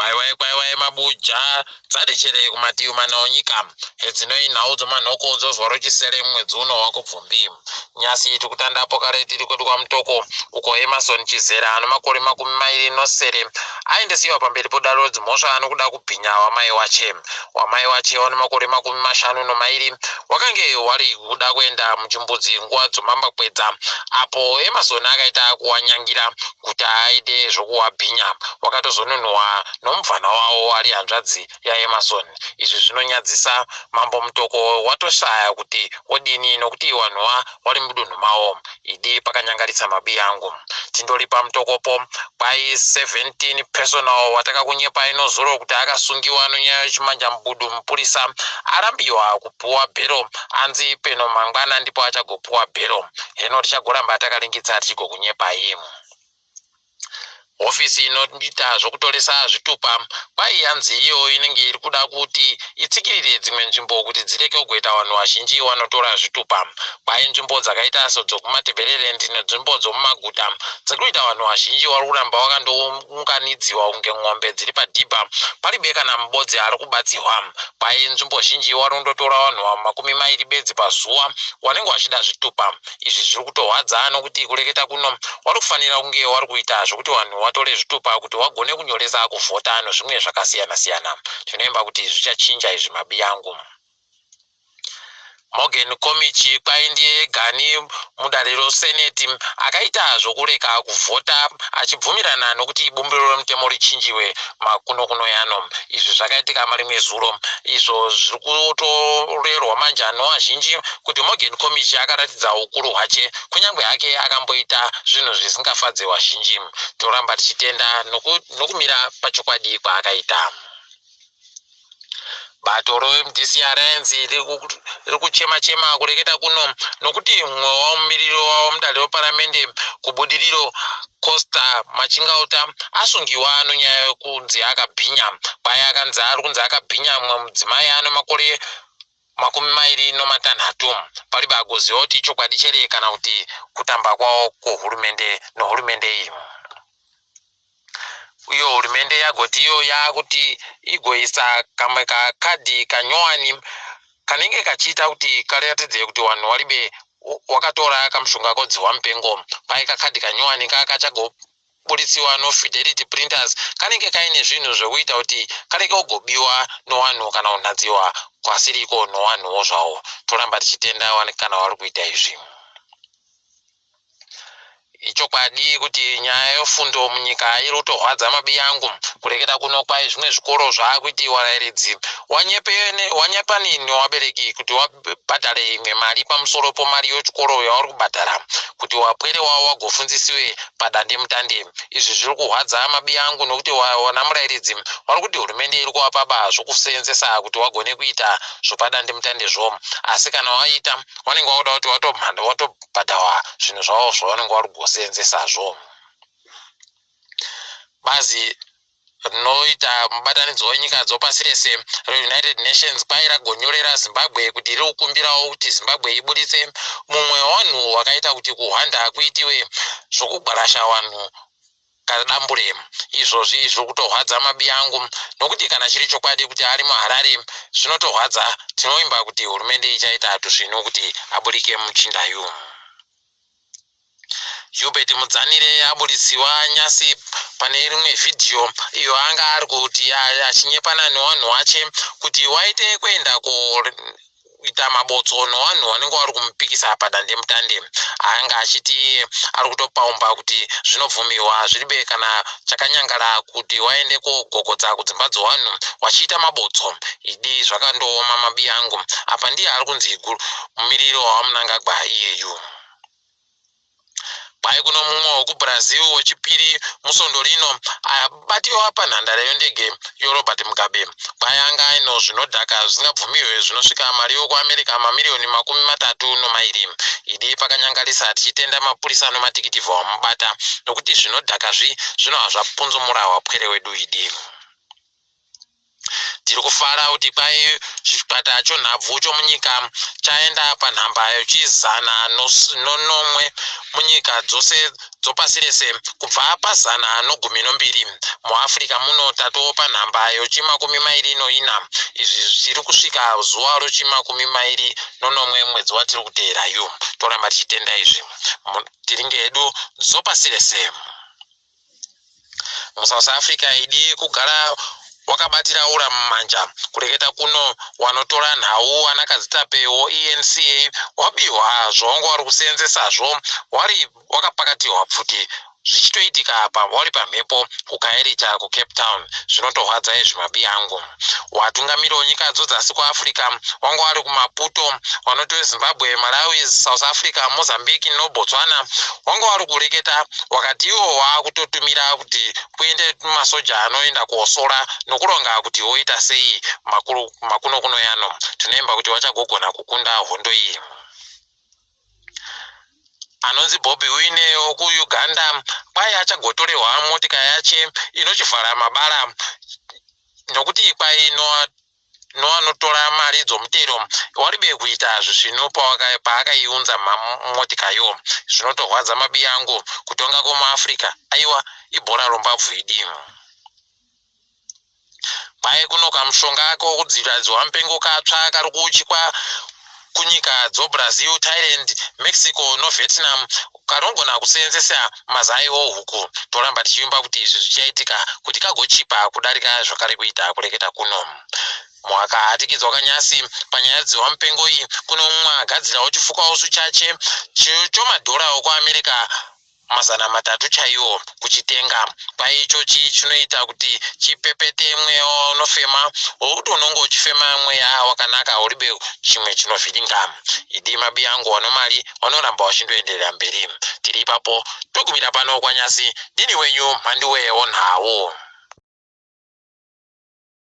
kwaiwai mabuja dzadichere kumativi mana onyika edzinoinhaudzo manhokodzo zuva rochisere mwedzi uno wakubvumbi nyasi tikutandapo kare tiri kwedu kwamutoko uko Emerson Chizera ano makore 20 aendesiwa pamberi podare rodzimhosva anokuda kubhinya wamai wache wane makore 52 wakange wari kuda kuenda muchimbudzi nguva dzomambakwedza apo Emerson akaita kuwanyangira kuti aite zvokuwabhinya wakatozonunhwa nomubvana wavo ari hanzvadzi yaEmerson. Izvi zvinonyadzisa. Mambo Mutoko watoshaya kuti odini nokuti vanhuva vari mudunhu mavo. Idi pakanyangaritsa mabi yangu tindori pamutokopo kwai 17 personal watakakunyepa inozoro kuti akasungiwa nonyaya yechimanja mbudu mupurisa arambiwa kupuwa bhero anzi peno mangwana ndipo achagopuwa bhero. Heno tichagoramba takalingitsa tichigokunyepai. Ofisi inoita zvokutoresa zvitupa kwai yanzi iyo inenge iri kuda kuti itsikirire dzimwe nzvimbo kuti dzireke kugoita vanhu vazhinji vanotora zvitupa. Kwai nzvimbo dzakaita sedzokumatebhererendi nenzvimbo dzomumaguta dzirikuita vanhu vazhinji vari kuramba vakandounganidziwa kunge ng'ombe dziri padhibha paribe kana mubodzi ari kubatsirwa. Kwai nzvimbo zhinji vari kundotora vanhu 20 bedzi pazuva vanenge vachida zvitupa. Izvi zviri kutorwadza nokuti kureketa kuno vari kufanira kunge vari kuita zvokuti vanhu vatore zvitupa kuti vagone kunyoresa kuvhota nezvimwe zvakasiyana siyana. Tinoimba kuti zvichachinja izvi mabi yangu. Morgan Komichi kwai ndiye gani mudare roseneti akaita zvokureka kuvhota achibvumirana nokuti bumbiro remutemo richinjiwe makuno yano. Izvi zvakaitika marimwe zuro izvo zviri kutorerwa manjano azhinji kuti Morgan Komichi akaratidza ukuru hwache kunyange hake akamboita zvinhu zvisingafadze vazhinji. Toramba tichitenda nokumira pachokwadi kwaakaita. Bato reMDCRNC riri kuchema kureketa kuno nokuti mumwe wamumiriro wavo mudare reparamende kubudiriro Costa Machingauta asungiwa nonyaya yokunzi akabhinya. Kwai akanzi ari kunzi akabhinya mumwe mudzimai ano makore 26 paribe agoziva kuti chokwadi chere kana kuti kutamba kwavo kuhurumende nehurumende iyi. Iyo hurumende yagoti iyo yakuti igoisa kamwe kakadhi kanyowani kanenge kachiita kuti karatidze kuti vanhu varibe wakatora kamushonga kodziwa mupengo. Pai kakadhi kanyowani kakachagobuditsiwa nofidelity printers kanenge kaine zvinhu zvokuita kuti kareke kugobiwa novanhu kana kunhadziwa kwasiriko novanhuwo zvavo. Toramba tichitenda kana vari kuita izvi. Ichokwadi kuti nyaya yefundo munyika iri kutorwadza mabi yangu kureketa kuno kwai zvimwe zvikoro zvaakuitiwa varairidzi wanyepa nini wabereki kuti wabhadhare imwe mari pamusoro pomari yechikoro yavari kubhadhara kuti wapwere wavo wagofundzisiwe padande mutande. Izvi zviri kurwadza mabi yangu nokuti wana murairidzi vari kuti hurumende iri kuvapa zvokusenzesa kuti wagone kuita zvopadande mutandezvo, asi kana waita wanenge wakuda kuti watobhadhawa zvinhu zvavo zvavanenge vari kugosenzesazvo. Bazi rinoita mubatanidzo wenyika dzopasi rese reUnited Nations kwai ragonyorera Zimbabwe kuti riri kukumbirawo kuti Zimbabwe ibuditse mumwe wanhu wakaita kuti kuhwanda kuitiwe zvokugwarasha vanhu kadambure. Izvozvi zviri kutorwadza mabi yangu nokuti kana chiri chokwadi kuti ari muHarare zvinotorwadza. Tinoimba kuti hurumende ichaita tuzvino kuti aburike muchindayu. Hubert Mudzanire abuditsiwa nyasi pane rimwe vhidhiyo iyo anga ari kuti achinyepana nevanhu vache kuti waite kuenda kuita mabotso nevanhu vanenge vari kumupikisa padande mutande. Anga achiti ari kutopaumba kuti zvinobvumiwa zviribe kana chakanyangara kuti waende kogogodza kudzimba dzevanhu wachiita mabotso. Idi zvakandooma mabi yangu. Apa ndiye ari kunzi mumiriro waMnangagwa iyeyu. Pai kuno mumwe wekuBrazil wechipiri musondo rino abatiwa panhandare yendege yoRobert Mugabe. Kwai anga aino zvinodhaka zvisingabvumiwe zvinosvika mari yokuAmerica mamiliyoni 32. Idi pakanyangarisa tichitenda mapurisa anomatikiti vawamubata nokuti zvinodhakazvi zvinova zvapunzumura wapwere wedu idi. Tiri kufara kuti kwai chikwata chonhabvu chomunyika chaenda panhamba yechizana nonomwe munyika dzose dzopasirese kubva pazana nogumi nombiri muafrica muno tatopa nhamba yochimakumi mairi noina izvi zviri kusvika zuva rochimakumi mairi nonomwe mwedzi watiri kuteerayo toramba tichitenda izvi tiringe hedu dzopasirese muSouth Africa idi kugara wakabatira ura mumanja kureketa kuno wanotora nhau anakadzitapewo ENCA wabiwa zvawanga wari kuseenzesazvo wari wakapakatirwa pfuti zvichitoitika apa wari pamhepo kuKaerita kuCape Town zvinotorwadza izvi mabi angu watungamiri wenyika dzasi kuAfrica wanga wari kuMaputo wanotori Zimbabwe, Malawi, South Africa, Mozambique noBotswana wanga wari kureketa wakati iwo waakutotumira kuti kuende masoja anoenda kuosora nokuronga kuti woita sei makuno yano tinoemba kuti wachagogona kukunda hondo iyi anonzi Bobi Wine wokuUganda kwai achagotorehwa motika yache inochivhara mabara nokuti kwai noanotora mari dzomutero waribe kuita zvino paakaiunza motikayo zvinotorwadza mabi angu kutonga kwomuAfrica aiwa ibhora rombabvu idi kwai kuno kamushonga kokudzivirirwa mupengo katsva kari kuuchikwa kunyika dzoBrazil, Thailand, Mexico noVietnam karongona kuseenzesa mazai ohuku toramba tichiimba kuti izvi zvichaitika kuti kagochipa kudarika zvakare kuita kureketa kuno mwaka atikidzwa kanyasi panyaya dziwa mupengo iyi kuno mumwe agadzirawo chifuka usu chache chomadhora okuAmerica 300 chaiwo kuchitenga pai ichochi chinoita kuti chipepete mweya unofema wokuti unonge uchifema mweya wakanaka uribe chimwe chinovhiringa idi mabi angu wano mari wanoramba wachindoenderera mberi tiri ipapo togumira pano kwanyasi ndini wenyu mhandiwewo nhawo